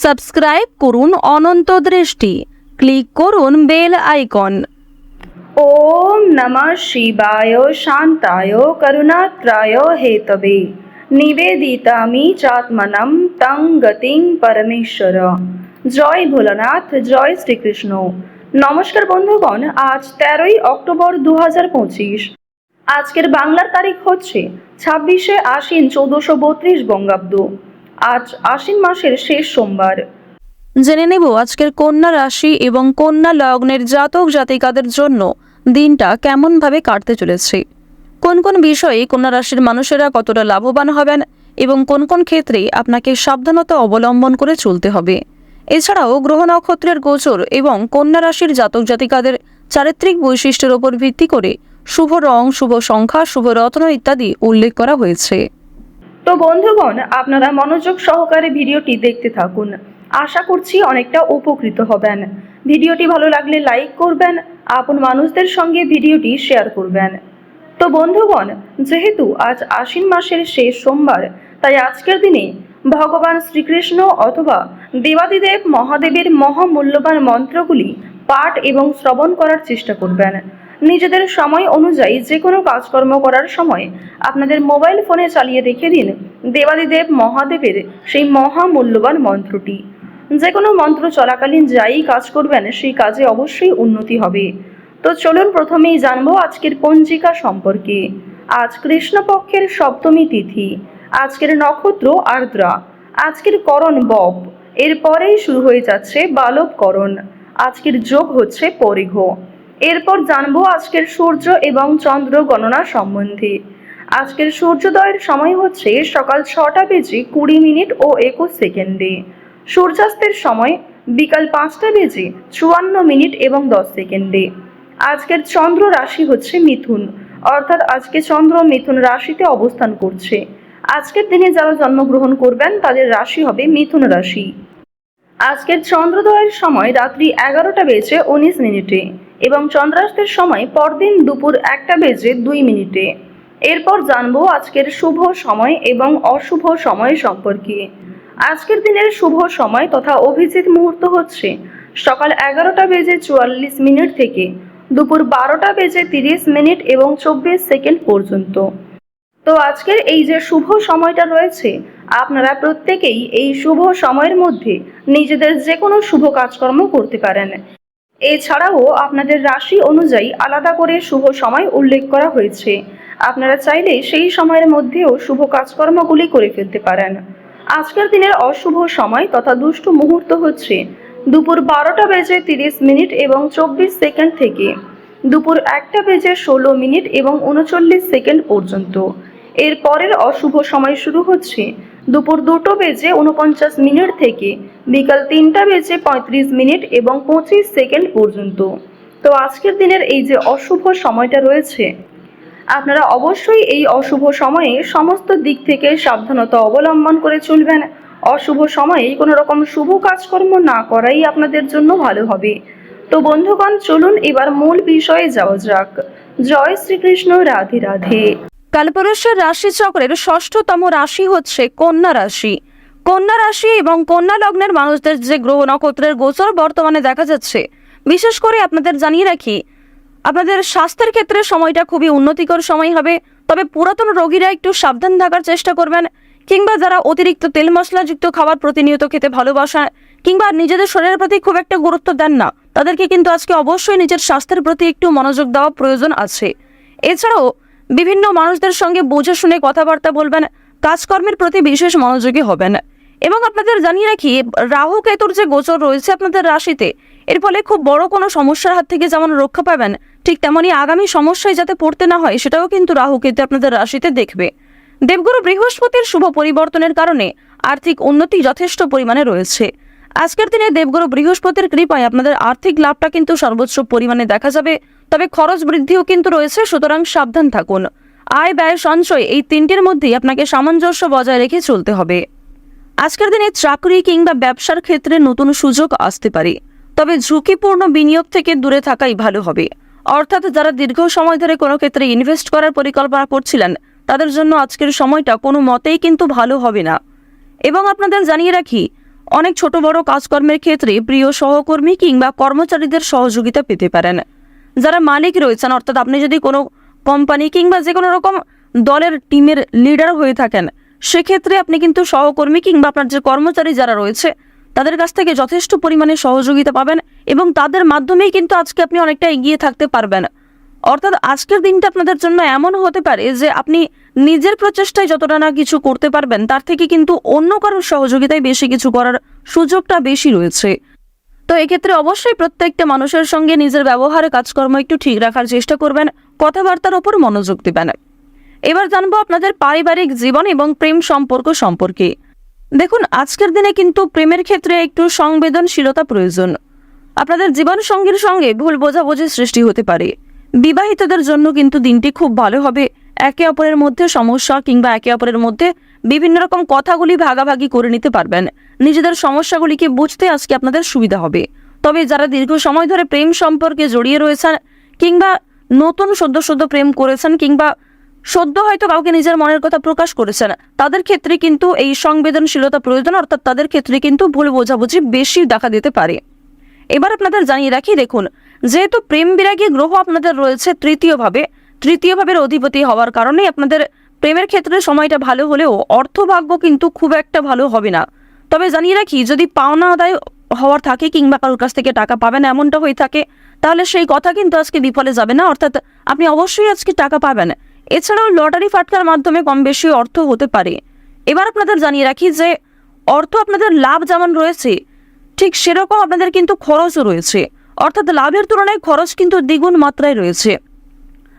Subscribe করুন অনন্ত দৃষ্টি, click করুন বেল আইকন। ওম নমঃ শিবায় শান্তায় করুণাত্রায় হেতবে নিবেদিতামি চাত্মনম তং গতিং পরমেশ্বর। জয় ভোলানাথ, জয় শ্রীকৃষ্ণ। নমস্কার বন্ধুগণ, আজ 13ই অক্টোবর 2025। আজকের বাংলার তারিখ হচ্ছে 26শে আশ্বিন 1432 বঙ্গাব্দ। আজ আশ্বিন মাসের শেষ সোমবার। জেনে নেব আজকের কন্যা রাশি এবং কন্যা লগ্নের জাতক জাতিকাদের জন্য দিনটা কেমনভাবে কাটতে চলেছে, কোন কোন বিষয়ে কন্যা রাশির মানুষেরা কতটা লাভবান হবেন এবং কোন কোন ক্ষেত্রে আপনাকে সাবধানতা অবলম্বন করে চলতে হবে। এছাড়াও গ্রহ নক্ষত্রের গোচর এবং কন্যা রাশির জাতক জাতিকাদের চারিত্রিক বৈশিষ্ট্যের উপর ভিত্তি করে শুভ রং, শুভ সংখ্যা, শুভ রত্ন ইত্যাদি উল্লেখ করা হয়েছে। তো বন্ধুগণ, আপনারা মনোযোগ সহকারে ভিডিওটি দেখতে থাকুন। আশা করছি অনেকটা উপকৃত হবেন। ভিডিওটি ভালো লাগলে লাইক করবেন, আপন মানুষদের সঙ্গে ভিডিওটি শেয়ার করবেন। তো বন্ধুগণ, যেহেতু আজ আশ্বিন মাসের শেষ সোমবার, তাই আজকের দিনে ভগবান শ্রীকৃষ্ণ অথবা দেবাদিদেব মহাদেবের মহামূল্যবান মন্ত্রগুলি পাঠ এবং শ্রবণ করার চেষ্টা করবেন। নিজেদের সময় অনুযায়ী যে কোনো কাজকর্ম করার সময় আপনাদের মোবাইল ফোনে চালিয়ে রেখে দিন দেবাদিদেব মহাদেবের সেই মহামূল্যবান মন্ত্রটি। যে কোনো মন্ত্র চলাকালীন যাই কাজ করবেন সেই কাজে অবশ্যই উন্নতি হবে। তো চলুন প্রথমেই জানবো আজকের পঞ্জিকা সম্পর্কে। আজ কৃষ্ণপক্ষের সপ্তমী তিথি। আজকের নক্ষত্র আর্দ্রা। আজকের করণ বব। এরপরেই শুরু হয়ে যাচ্ছে বালবকরণ। আজকের যোগ হচ্ছে পরিঘ। এরপর জানবো আজকের সূর্য এবং চন্দ্র গণনা সম্বন্ধে। আজকের সূর্যোদয়ের সময় হচ্ছে সকাল 6টা বেজে 20 মিনিট ও 21 সেকেন্ডে। সূর্যাস্তের সময় বিকাল 5টা বেজে 54 মিনিট এবং 10 সেকেন্ডে। আজকের চন্দ্র রাশি হচ্ছে মিথুন, অর্থাৎ আজকে চন্দ্র মিথুন রাশিতে অবস্থান করছে। আজকের দিনে যারা জন্মগ্রহণ করবেন তাদের রাশি হবে মিথুন রাশি। আজকের চন্দ্রোদয়ের সময় রাত্রি 11টা বেজে 19 মিনিটে এবং চন্দ্রাস্তের সময় পরদিন দুপুর 1টা বেজে 2 মিনিটে। এরপর জানবো আজকের শুভ সময় এবং অশুভ সময় সম্পর্কে। আজকের দিনের শুভ সময় তথা অভিজিৎ মুহূর্ত হচ্ছে সকাল 11টা বেজে 44 মিনিট থেকে দুপুর 12টা বেজে 30 মিনিট এবং 24 সেকেন্ড পর্যন্ত। তো আজকের এই যে শুভ সময়টা রয়েছে, আপনারা প্রত্যেকেই এই শুভ সময়ের মধ্যে নিজেদের যে কোনো শুভ কাজকর্ম করতে পারেন। এছাড়াও আপনাদের রাশি অনুযায়ী আলাদা করে শুভ সময় উল্লেখ করা হয়েছে। আপনারা চাইলে সেই সময়ের মধ্যেও শুভ কাজকর্মগুলি করে ফেলতে পারেন। আজকের দিনের অশুভ সময় তথা দুষ্ট মুহূর্ত হচ্ছে দুপুর 12টা বেজে 30 মিনিট এবং 24 সেকেন্ড থেকে দুপুর 1টা বেজে 16 মিনিট এবং 39 সেকেন্ড পর্যন্ত। এর পরের অশুভ সময় শুরু হচ্ছে দুপুর 2টো বেজে 49 মিনিট থেকে বিকাল 3টা বেজে 35 মিনিট এবং 25 সেকেন্ড পর্যন্ত। তো আজকের দিনের এই যে অশুভ সময়টা রয়েছে, আপনারা অবশ্যই এই অশুভ সময়ে সমস্ত দিক থেকে সাবধানতা অবলম্বন করে চলবেন। অশুভ সময়ে কোনো রকম শুভ কাজকর্ম না করাই আপনাদের জন্য ভালো হবে। তো বন্ধুগণ, চলুন এবার মূল বিষয়ে যাওয়া যাক। জয় শ্রীকৃষ্ণ, রাধে রাধে। কালপুরুষের রাশিচক্রের ষষ্ঠতম রাশি হচ্ছে কন্যা রাশি। কন্যা রাশি এবং কন্যা লগ্নের মানুষদের যে গ্রহ নক্ষত্রের গোচর বর্তমানে দেখা যাচ্ছে, বিশেষ করে আপনাদের জানিয়ে রাখি, আপনাদের স্বাস্থ্যের ক্ষেত্রে সময়টা খুবই উন্নতিকর সময় হবে। তবে পুরাতন রোগীরা একটু সাবধান থাকার চেষ্টা করবেন, কিংবা যারা অতিরিক্ত তেল মশলাযুক্ত খাবার প্রতিনিয়ত খেতে ভালোবাসেন কিংবা নিজেদের শরীরের প্রতি খুব একটা গুরুত্ব দেন না, তাদেরকে কিন্তু আজকে অবশ্যই নিজের স্বাস্থ্যের প্রতি একটু মনোযোগ দেওয়া প্রয়োজন আছে। এছাড়াও বিভিন্ন মানুষদের সঙ্গে বুঝে শুনে কথাবার্তা বলবেন, কাজকর্মের প্রতি বিশেষ মনোযোগী হবেন। এবং আপনাদের জানিয়ে রাখি, রাহু কেতুর যে গোচর রয়েছে আপনাদের রাশিতে, এর ফলে খুব বড় কোনো সমস্যার হাত থেকে যেমন রক্ষা পাবেন, ঠিক তেমনই আগামী সমস্যায় যাতে পড়তে না হয় সেটাও কিন্তু রাহু কেতু আপনাদের রাশিতে দেখবে। দেবগুরু বৃহস্পতির শুভ পরিবর্তনের কারণে আর্থিক উন্নতি যথেষ্ট পরিমাণে রয়েছে। আজকের দিনে দেবগুরু বৃহস্পতির কৃপায় আপনাদের আর্থিক লাভটা কিন্তু সর্বোচ্চ পরিমাণে দেখা যাবে। তবে খরচ বৃদ্ধিও কিন্তু রয়েছে, সুতরাং সাবধান থাকুন। আয়, ব্যয়, সঞ্চয় এই তিনটির মধ্যেই আপনাকে সামঞ্জস্য বজায় রেখে চলতে হবে। আজকের দিনে চাকরি কিংবা ব্যবসার ক্ষেত্রে নতুন সুযোগ আসতে পারে, তবে ঝুঁকিপূর্ণ বিনিয়োগ থেকে দূরে থাকাই ভালো হবে। অর্থাৎ যারা দীর্ঘ সময় ধরে কোনো ক্ষেত্রে ইনভেস্ট করার পরিকল্পনা করছিলেন, তাদের জন্য আজকের সময়টা কোনো মতেই কিন্তু ভালো হবে না। এবং আপনাদের জানিয়ে রাখি, অনেক ছোট বড় কাজকর্মের ক্ষেত্রে প্রিয় সহকর্মী কিংবা কর্মচারীদের সহযোগিতা পেতে পারেন। যারা মালিক রয়েছেন, অর্থাৎ আপনি যদি কোনো কোম্পানি কিংবা যে কোনো রকম দলের টিমের লিডার হয়ে থাকেন, সেক্ষেত্রে আপনি কিন্তু সহকর্মী কিংবা আপনার যে কর্মচারী যারা রয়েছে তাদের কাছ থেকে যথেষ্ট পরিমাণে সহযোগিতা পাবেন এবং তাদের মাধ্যমেই কিন্তু আজকে আপনি অনেকটা এগিয়ে থাকতে পারবেন। অর্থাৎ আজকের দিনটা আপনাদের জন্য এমন হতে পারে যে আপনি নিজের প্রচেষ্টায় যতটা না কিছু করতে পারবেন, তার থেকে কিন্তু অন্য কারোর সহযোগিতায় বেশি কিছু করার সুযোগটা বেশি রয়েছে। তো এক্ষেত্রে অবশ্যই প্রত্যেকটা মানুষের সঙ্গে নিজের ব্যবহার কাজকর্ম একটু ঠিক রাখার চেষ্টা করবেন, কথাবার্তার ওপর মনোযোগ দিবেন। এবার জানবো আপনাদের পারিবারিক জীবন এবং প্রেম সম্পর্ক সম্পর্কে। দেখুন, আজকের দিনে কিন্তু প্রেমের ক্ষেত্রে একটু সংবেদনশীলতা প্রয়োজন। আপনাদের জীবন সঙ্গীর সঙ্গে ভুল বোঝাবুঝির সৃষ্টি হতে পারে। বিবাহিতদের জন্য কিন্তু দিনটি খুব ভালো হবে। একে অপরের মধ্যে সমস্যা কিংবা একে অপরের মধ্যে বিভিন্ন রকম কথাগুলি ভাগাভাগি করে নিতে পারবেন। নিজেদের সমস্যাগুলিকে বুঝতে আজকে আপনাদের সুবিধা হবে। তবে যারা দীর্ঘ সময় ধরে প্রেম সম্পর্কে জড়িয়ে রয়েছেন কিংবা নতুন সদ্য প্রেম করেছেন কিংবা সদ্য হয়তো কাউকে নিজের মনের কথা প্রকাশ করেছেন, তাদের ক্ষেত্রে কিন্তু এই সংবেদনশীলতা প্রয়োজন, অর্থাৎ তাদের ক্ষেত্রে কিন্তু ভুল বোঝাবুঝি বেশি দেখা দিতে পারে। এবার আপনাদের জানিয়ে রাখি, দেখুন, যেহেতু প্রেম বিরাগী গ্রহ আপনাদের রয়েছে তৃতীয় ভাবের অধিপতি হওয়ার কারণে আপনাদের প্রেমের ক্ষেত্রে সময়টা ভালো হলেও অর্থভাগ্য কিন্তু খুব একটা ভালো হবে না। তবে জানিয়ে রাখি, যদি পাওনা আদায় হওয়ার থাকে কিংবা কারোর কাছ থেকে টাকা পাবেন এমনটা হয়ে থাকে, তাহলে সেই কথা কিন্তু আজকে বিফলে যাবে না, অর্থাৎ আপনি অবশ্যই আজকে টাকা পাবেন। এছাড়াও লটারি ফাটকার মাধ্যমে কম বেশি অর্থ হতে পারে। এবার আপনাদের জানিয়ে রাখি যে অর্থ আপনাদের লাভ যেমন রয়েছে, ঠিক সেরকম আপনাদের কিন্তু খরচও রয়েছে, অর্থাৎ লাভের তুলনায় খরচ কিন্তু দ্বিগুণ মাত্রায় রয়েছে।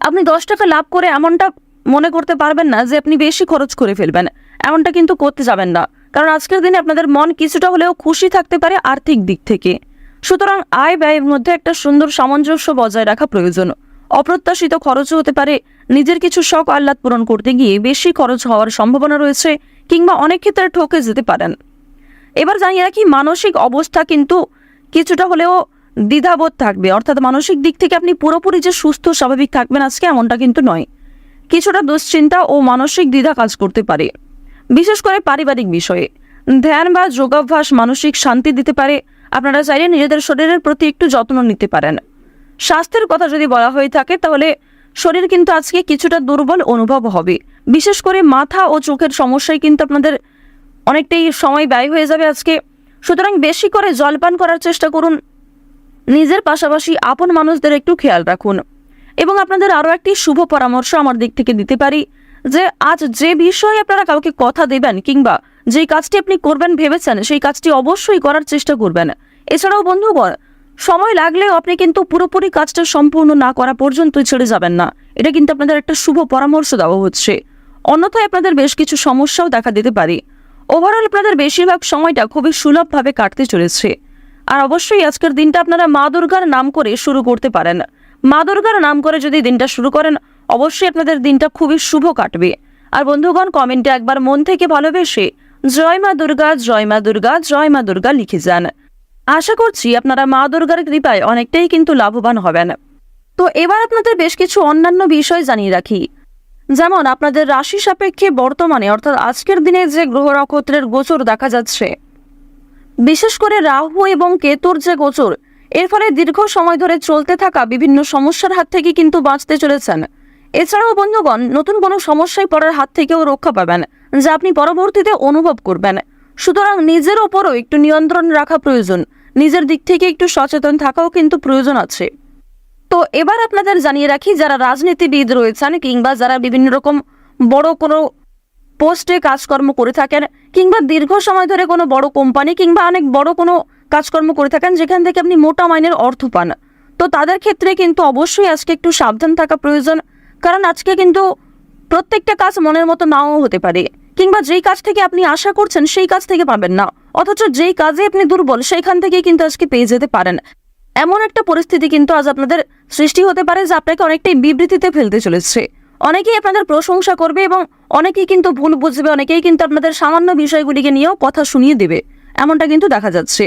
আপনি 10 টাকা লাভ করে এমনটা মনে করতে পারবেন না যে আপনি বেশি খরচ করে ফেলবেন, এমনটা কিন্তু করতে যাবেন না, কারণ আজকের দিনে আপনাদের মন কিছুটা হলেও খুশি থাকতে পারে আর্থিক দিক থেকে। সুতরাং আয় ব্যয়ের মধ্যে একটা সুন্দর সামঞ্জস্য বজায় রাখা প্রয়োজন। অপ্রত্যাশিত খরচও হতে পারে। নিজের কিছু শখ আহ্লাদ পূরণ করতে গিয়ে বেশি খরচ হওয়ার সম্ভাবনা রয়েছে কিংবা অনেক ক্ষেত্রে ঠকে যেতে পারেন। এবার জানিয়ে রাখি, মানসিক অবস্থা কিন্তু কিছুটা হলেও দ্বিধাবোধ থাকবে, অর্থাৎ মানসিক দিক থেকে আপনি পুরোপুরি যে সুস্থ স্বাভাবিক থাকবেন আজকে এমনটা কিন্তু নয়। কিছুটা দুশ্চিন্তা ও মানসিক দ্বিধা কাজ করতে পারে, বিশেষ করে পারিবারিক বিষয়ে। ধ্যান বা যোগাভ্যাস মানসিক শান্তি দিতে পারে। আপনারা চাইলে নিজেদের শরীরের প্রতি একটু যত্ন নিতে পারেন। স্বাস্থ্যের কথা যদি বলা হয়ে থাকে, তাহলে শরীর কিন্তু আজকে কিছুটা দুর্বল অনুভব হবে, বিশেষ করে মাথা ও চোখের সমস্যায় কিন্তু আপনাদের অনেকটাই সময় ব্যয় হয়ে যাবে আজকে। সুতরাং বেশি করে জলপান করার চেষ্টা করুন। নিজের পাশাপাশি আপন মানুষদের একটু খেয়াল রাখুন। এবং আপনাদের আরও একটি শুভ পরামর্শ আমার দিক থেকে দিতে পারি যে আজ যে বিষয়ে আপনারা কাউকে কথা দেবেন কিংবা যেই কাজটি আপনি করবেন ভেবেছেন, সেই কাজটি অবশ্যই করার চেষ্টা করবেন। এছাড়াও বন্ধুগণ, সময় লাগলেও আপনি কিন্তু পুরোপুরি কাজটা সম্পূর্ণ না করা পর্যন্ত ছেড়ে যাবেন না, এটা কিন্তু আপনাদের একটা শুভ পরামর্শ দেওয়া হচ্ছে। অন্যথায় আপনাদের বেশ কিছু সমস্যাও দেখা দিতে পারে। ওভারঅল আপনাদের বেশিরভাগ সময়টা খুবই সুলভভাবে কাটতে চলেছে। আর অবশ্যই আজকের দিনটা আপনারা মা দুর্গার নাম করে শুরু করতে পারেন। মা দুর্গার নাম করে যদি দিনটা শুরু করেন, অবশ্যই আপনাদের দিনটা খুবই শুভ কাটবে। আর বন্ধুগণ, কমেন্টে একবার মন থেকে ভালোবেসে জয় মা দুর্গা, জয় মা দুর্গা, জয় মা দুর্গা লিখে যান। আশা করছি আপনারা মা দুর্গার কৃপায় অনেকটাই কিন্তু লাভবান হবেন। তো এবার আপনাদের বেশ কিছু অন্যান্য বিষয় জানিয়ে রাখি, যেমন আপনাদের রাশি সাপেক্ষে বর্তমানে অর্থাৎ আজকের দিনে যে গ্রহ নক্ষত্রের গোচর দেখা যাচ্ছে, বিশেষ করে রাহু এবং কেতুর যে গোচর, এর ফলে দীর্ঘ সময় ধরে চলতে থাকা বিভিন্ন সমস্যার হাত থেকে কিন্তু বাঁচতে চলেছেন। এছাড়াও বন্ধুগণ, নতুন কোনো সমস্যায় পড়ার হাত থেকেও রক্ষা পাবেন, যা আপনি পরবর্তীতে অনুভব করবেন। সুতরাং নিজের ওপরও একটু নিয়ন্ত্রণ রাখা প্রয়োজন, নিজের দিক থেকে একটু সচেতন থাকাও কিন্তু প্রয়োজন আছে। তো এবার আপনাদের জানিয়ে রাখি, যারা রাজনীতিবিদ রয়েছেন কিংবা যারা বিভিন্ন রকম বড় কোনো পোস্টে কাজকর্ম করে থাকেন কিংবা দীর্ঘ সময় ধরে কোনো বড় কোম্পানি কিংবা অনেক বড় কোনো কাজকর্ম করে থাকেন যেখান থেকে আপনি মোটা মাইনের অর্থ পান, তো তাদের ক্ষেত্রে কিন্তু অবশ্যই আজকে একটু সাবধান থাকা প্রয়োজন। কারণ আজকে কিন্তু প্রত্যেকটা কাজ মনের মতো নাও হতে পারে, কিংবা যেই কাজ থেকে আপনি আশা করছেন সেই কাজ থেকে পাবেন না, অথচ যেই কাজে আপনি দুর্বল সেইখান থেকে কিন্তু আজকে পেয়ে যেতে পারেন। এমন একটা পরিস্থিতি কিন্তু আজ আপনাদের সৃষ্টি হতে পারে যা আপনাকে অনেকটাই বিবৃতিতে ফেলতে চলেছে। অনেকেই আপনাদের প্রশংসা করবে এবং অনেকেই কিন্তু ভুল বুঝবে, অনেকেই কিন্তু আপনাদের সামান্য বিষয়গুলিকে নিয়েও কথা শুনিয়ে দেবে, এমনটা কিন্তু দেখা যাচ্ছে।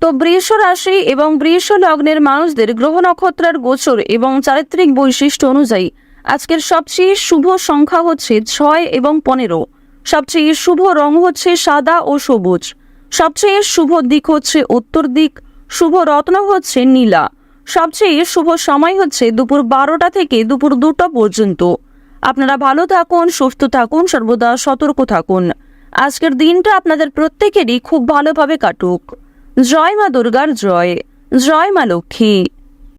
তো বৃষ রাশি এবং বৃষ লগ্নের মানুষদের গ্রহ নক্ষত্রের গোচর এবং চারিত্রিক বৈশিষ্ট্য অনুযায়ী আজকের সবচেয়ে শুভ সংখ্যা হচ্ছে 6 এবং 15। সবচেয়ে শুভ রং হচ্ছে সাদা ও সবুজ। সবচেয়ে শুভ দিক হচ্ছে উত্তর দিক, শুভ রত্ন হচ্ছে নীলা। সবচেয়ে শুভ সময় হচ্ছে দুপুর 12টা থেকে দুপুর 2টা পর্যন্ত। আপনারা ভালো থাকুন, সুস্থ থাকুন, সর্বদা সতর্ক থাকুন। আজকের দিনটা আপনাদের প্রত্যেকেরই খুব ভালোভাবে কাটুক। জয় মা দুর্গার জয়, জয় মা লক্ষ্মী।